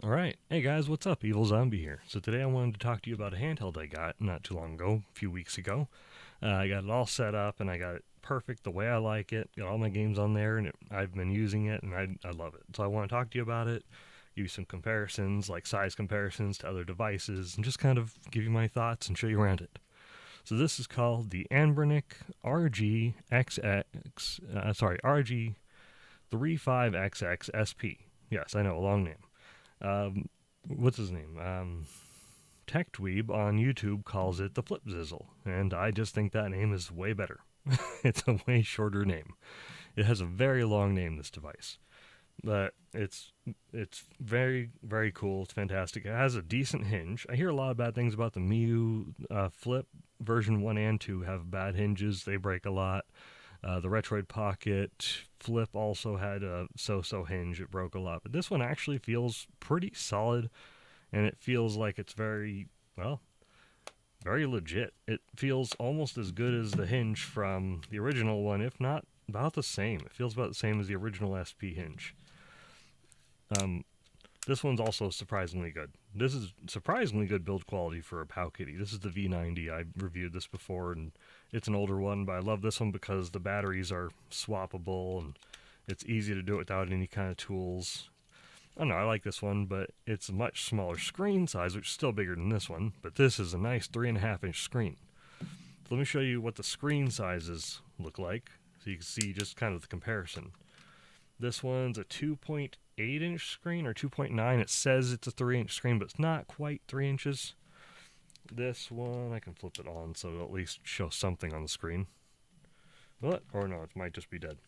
Alright, hey guys, what's up? Evilzombie here. So today I wanted to talk to you about a handheld I got not too long ago, a few weeks ago. I got it all set up and I got it perfect the way I like it. Got all my games on there and I've been using it and I love it. So I want to talk to you about it, give you some comparisons, like size comparisons to other devices, and just kind of give you my thoughts and show you around it. So this is called the Anbernic RG35XXsp. Yes, I know, a long name. What's his name? TechDweeb on YouTube calls it the Flip Zizzle, and I just think that name is way better. It's a way shorter name. It has a very long name, this device, but it's very cool. It's fantastic. It has a decent hinge. I hear a lot of bad things about the Miu Flip version 1 and 2 have bad hinges. They break a lot. The Retroid Pocket Flip also had a so-so hinge. It broke a lot. But this one actually feels pretty solid, and it feels like it's very legit. It feels almost as good as the hinge from the original one, if not about the same. It feels about the same as the original SP hinge. Um, this one's also surprisingly good. This is surprisingly good build quality for a POW Kitty. This is the V90. I reviewed this before, and it's an older one, but I love this one because the batteries are swappable, and it's easy to do it without any kind of tools. I don't know, I like this one, but it's a much smaller screen size, which is still bigger than this one, but this is a nice 3.5-inch screen. So let me show you what the screen sizes look like, so you can see just kind of the comparison. This one's a 2.8-inch screen, or 2.9. It says it's a 3-inch screen, but it's not quite 3 inches. This one, I can flip it on so it'll at least show something on the screen. What? Or no, it might just be dead.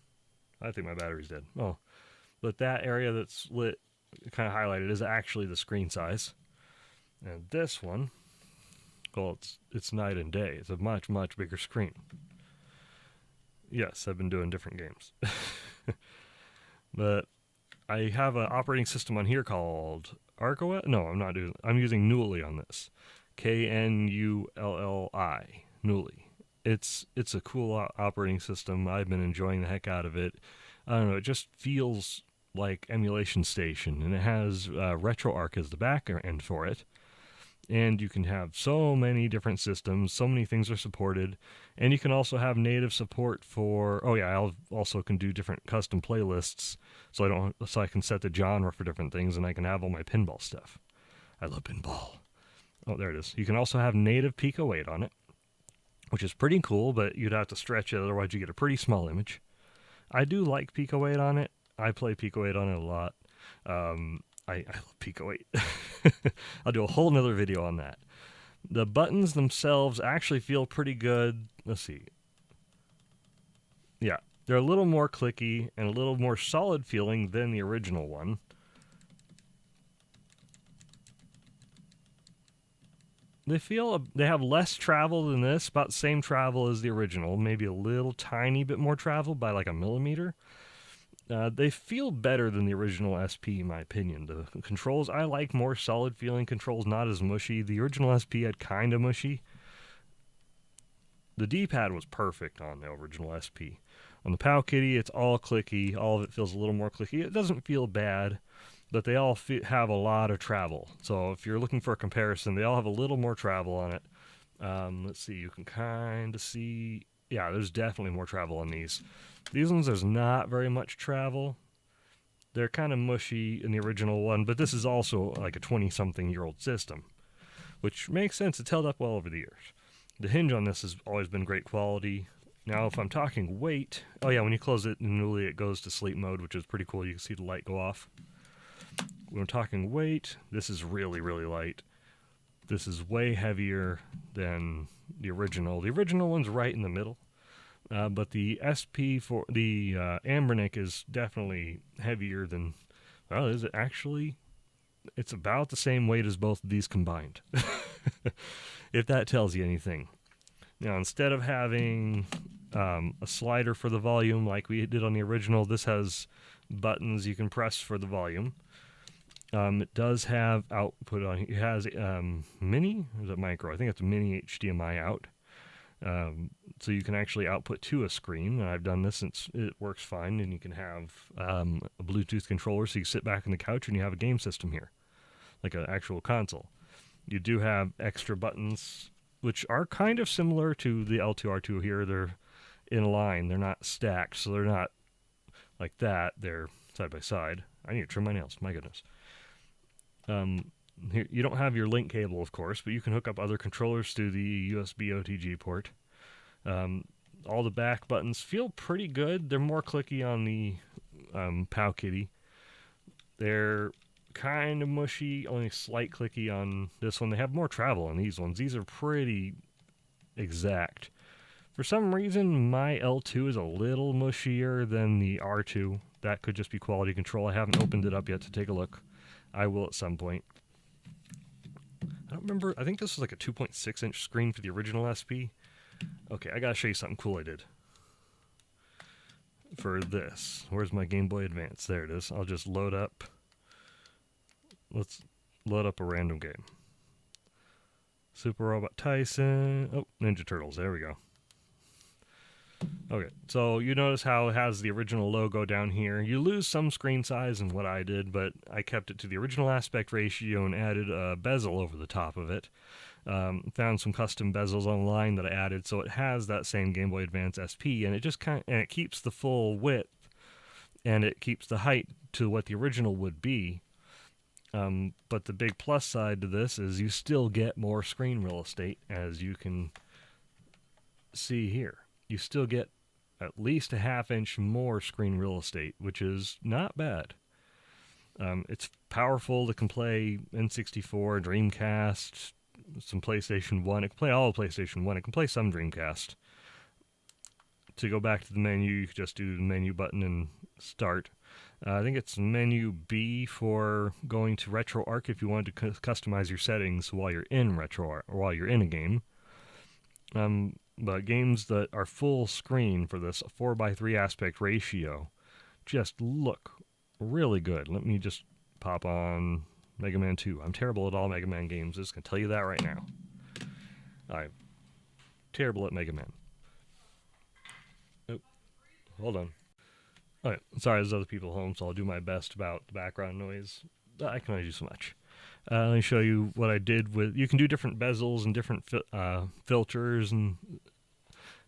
I think my battery's dead. Oh. But that area that's lit, kind of highlighted, is actually the screen size. And this one, well, it's night and day. It's a much bigger screen. Yes, I've been doing different games. But I have an operating system on here called ArcoS. No, I'm not doing. I'm using Nulli on this. KNULLI. Nulli. It's a cool operating system. I've been enjoying the heck out of it. I don't know. It just feels like Emulation Station, and it has RetroArch as the back end for it. And you can have so many different systems, so many things are supported, and you can also have native support for. Oh yeah, I also can do different custom playlists, so I can set the genre for different things, and I can have all my pinball stuff. I love pinball. Oh, there it is. You can also have native Pico 8 on it, which is pretty cool, but you'd have to stretch it, otherwise you get a pretty small image. I do like Pico 8 on it. I play Pico 8 on it a lot. I love Pico 8. I'll do a whole nother video on that. The buttons themselves actually feel pretty good. Let's see. Yeah, they're a little more clicky and a little more solid feeling than the original one. They have less travel than this, about the same travel as the original, maybe a little tiny bit more travel by like a millimeter. They feel better than the original SP, in my opinion. The controls, I like more solid feeling controls, not as mushy. The original SP had kind of mushy. The D-pad was perfect on the original SP. On the POW Kitty, it's all clicky. All of it feels a little more clicky. It doesn't feel bad, but they all have a lot of travel. So if you're looking for a comparison, they all have a little more travel on it. Let's see, you can kind of see. Yeah, there's definitely more travel on these. These ones, there's not very much travel. They're kind of mushy in the original one, but this is also like a 20-something-year-old system, which makes sense. It's held up well over the years. The hinge on this has always been great quality. Now, if I'm talking weight, oh yeah, when you close it newly, it goes to sleep mode, which is pretty cool. You can see the light go off. When I'm talking weight, this is really light. This is way heavier than the original. The original one's right in the middle. But the SP for the Anbernic is definitely heavier than. Well, is it actually? It's about the same weight as both of these combined. If that tells you anything. Now, instead of having a slider for the volume like we did on the original, this has buttons you can press for the volume. It does have output on. It has mini, or is it micro? I think it's a mini HDMI out. So you can actually output to a screen. And I've done this since it works fine, and you can have a Bluetooth controller, so you can sit back on the couch and you have a game system here. like an actual console. You do have extra buttons, which are kind of similar to the L2R2 here. They're in line. They're not stacked, so they're not like that. They're side by side. I need to trim my nails. My goodness. Here, you don't have your link cable, of course, but you can hook up other controllers through the USB OTG port. All the back buttons feel pretty good. They're more clicky on the POW Kitty. They're kind of mushy, only slight clicky on this one. They have more travel on these ones. These are pretty exact. For some reason, my L2 is a little mushier than the R2. That could just be quality control. I haven't opened it up yet to take a look. I will at some point. I don't remember. I think this was like a 2.6-inch screen for the original SP. Okay, I gotta show you something cool I did for this. Where's my Game Boy Advance? There it is. I'll just load up. Let's load up a random game. Super Robot Tyson. Oh, Ninja Turtles. There we go. Okay, so you notice how it has the original logo down here. You lose some screen size in what I did, but I kept it to the original aspect ratio and added a bezel over the top of it. Found some custom bezels online that I added, so it has that same Game Boy Advance SP, and it just it keeps the full width, and it keeps the height to what the original would be. But the big plus side to this is you still get more screen real estate, as you can see here. You still get at least a half-inch more screen real estate, which is not bad. It's powerful. It can play N64, Dreamcast, some PlayStation 1. It can play all of PlayStation 1. It can play some Dreamcast. To go back to the menu, you can just do the menu button and start. I think it's menu B for going to RetroArch if you want to customize your settings while you're in RetroArch or while you're in a game. But games that are full screen for this 4:3 aspect ratio just look really good. Let me just pop on Mega Man 2. I'm terrible at all Mega Man games. I'm just going to tell you that right now. I'm terrible at Mega Man. Oh, hold on. Alright, sorry, there's other people home, so I'll do my best about the background noise. I can only do so much. Let me show you what I did with... You can do different bezels and different filters and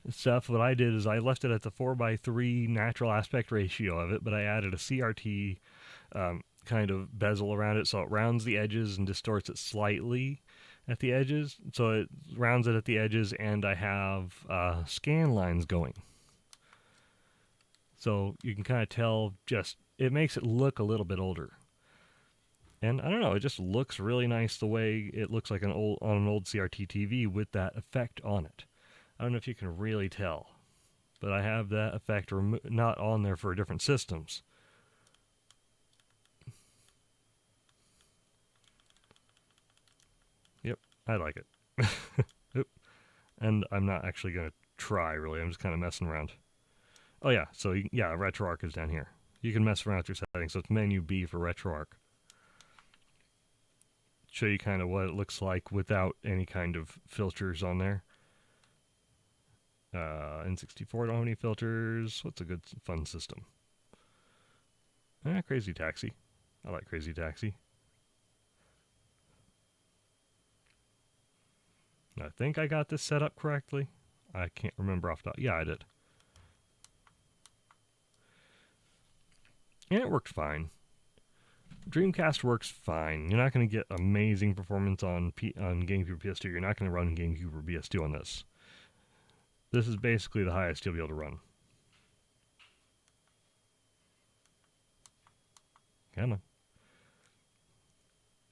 stuff. What I did is I left it at the 4:3 natural aspect ratio of it, but I added a CRT kind of bezel around it, so it rounds the edges and distorts it slightly at the edges. So it rounds it at the edges, and I have scan lines going. So you can kind of tell, just it makes it look a little bit older. And I don't know, it just looks really nice the way it looks like on an old CRT TV with that effect on it. I don't know if you can really tell, but I have that effect not on there for different systems. Yep, I like it. Oop. And I'm not actually going to try, really. I'm just kind of messing around. Oh, yeah, so yeah, RetroArch is down here. You can mess around with your settings, so it's menu B for RetroArch. Show you kind of what it looks like without any kind of filters on there. N64 don't have any filters. What's a good fun system? Crazy Taxi. I like Crazy Taxi. I think I got this set up correctly. I can't remember off the top. Yeah, I did. And it worked fine. Dreamcast works fine. You're not going to get amazing performance on GameCube or PS2. You're not going to run GameCube or PS2 on this. This is basically the highest you'll be able to run. Come on.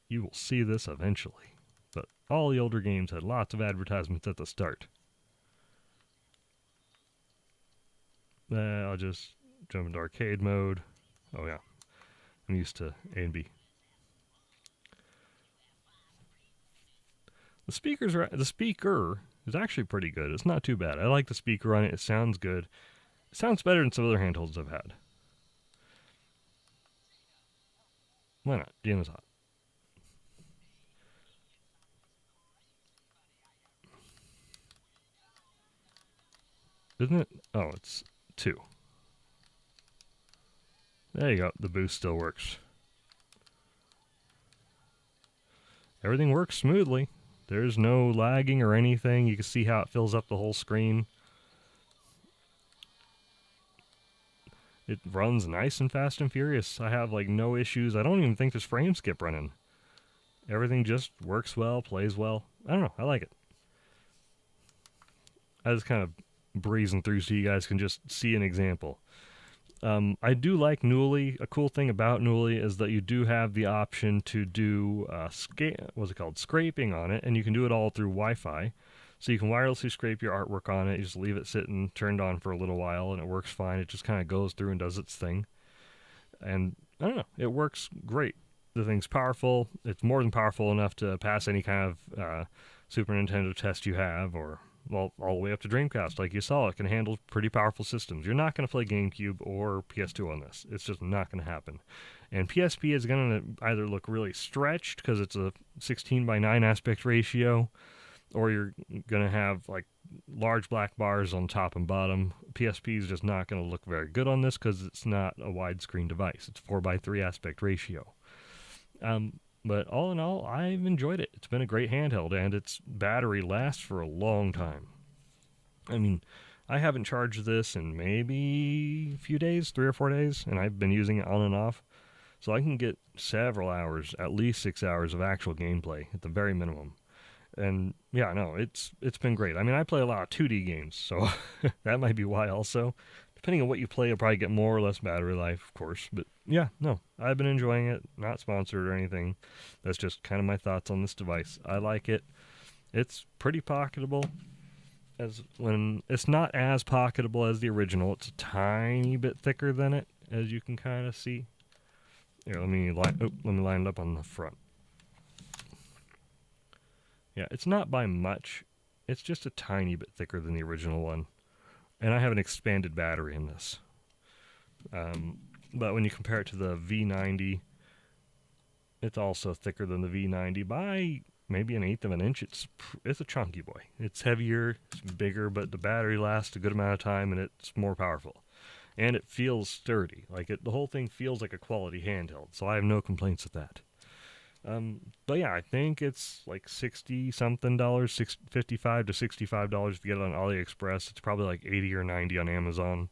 You will see this eventually. But all the older games had lots of advertisements at the start. I'll just jump into arcade mode. Oh yeah. I'm used to A and B. The speaker is actually pretty good. It's not too bad. I like the speaker on it. It sounds good. It sounds better than some other handhelds I've had. Why not? Game is hot. Isn't it? Oh, it's 2. There you go. The boost still works. everything works smoothly. There's no lagging or anything. You can see how it fills up the whole screen. It runs nice and fast and furious. I have like no issues. I don't even think there's frame skip running. Everything just works well, plays well. I don't know. I like it. I was kind of breezing through so you guys can just see an example. I do like Newly. A cool thing about Newly is that you do have the option to do scraping on it, and you can do it all through Wi-Fi. So you can wirelessly scrape your artwork on it. You just leave it sitting turned on for a little while, and it works fine. It just kind of goes through and does its thing. And I don't know, it works great. The thing's powerful. It's more than powerful enough to pass any kind of Super Nintendo test you have, or well, all the way up to Dreamcast. Like you saw, it can handle pretty powerful systems. You're not going to play GameCube or PS2 on this. It's just not going to happen. And PSP is going to either look really stretched because it's a 16:9 aspect ratio, or you're going to have like large black bars on top and bottom. PSP is just not going to look very good on this because it's not a widescreen device. It's 4:3 aspect ratio. But all in all, I've enjoyed it. It's been a great handheld, and its battery lasts for a long time. I mean, I haven't charged this in maybe a few days, 3 or 4 days, and I've been using it on and off. So I can get several hours, at least 6 hours of actual gameplay at the very minimum. And yeah, no, it's been great. I mean, I play a lot of 2D games, so that might be why also. Depending on what you play, you'll probably get more or less battery life, of course. But yeah, no, I've been enjoying it. Not sponsored or anything. That's just kind of my thoughts on this device. I like it. It's pretty pocketable. It's not as pocketable as the original. It's a tiny bit thicker than it, as you can kind of see. Here, let me line it up on the front. Yeah, it's not by much. It's just a tiny bit thicker than the original one. And I have an expanded battery in this. But when you compare it to the V90, it's also thicker than the V90 by maybe 1/8 of an inch. It's a chunky boy. It's heavier, it's bigger, but the battery lasts a good amount of time, and it's more powerful. And it feels sturdy. The whole thing feels like a quality handheld, so I have no complaints with that. But yeah, I think it's like $60-something, $55 to $65 if you get it on AliExpress. It's probably like 80 or 90 on Amazon.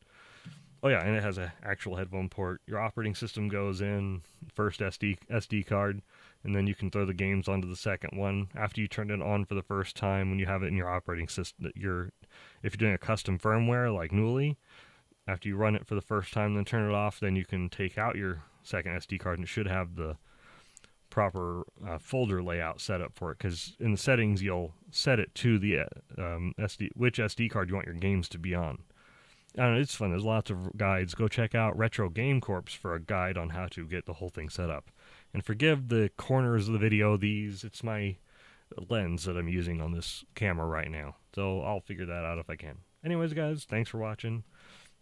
Oh yeah, and it has an actual headphone port. Your operating system goes in, first SD card, and then you can throw the games onto the second one. After you turn it on for the first time, when you have it in your operating system, if you're doing a custom firmware like Newly, after you run it for the first time, then turn it off, then you can take out your second SD card, and it should have the proper folder layout set up for it, because in the settings you'll set it to the which SD card you want your games to be on. I don't know, it's fun. There's lots of guides. Go check out Retro Game Corps for a guide on how to get the whole thing set up. And forgive the corners of the video. It's my lens that I'm using on this camera right now, so I'll figure that out if I can. Anyways, guys, thanks for watching.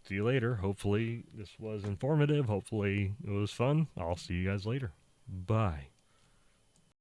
See you later. Hopefully this was informative. Hopefully it was fun. I'll see you guys later. Bye.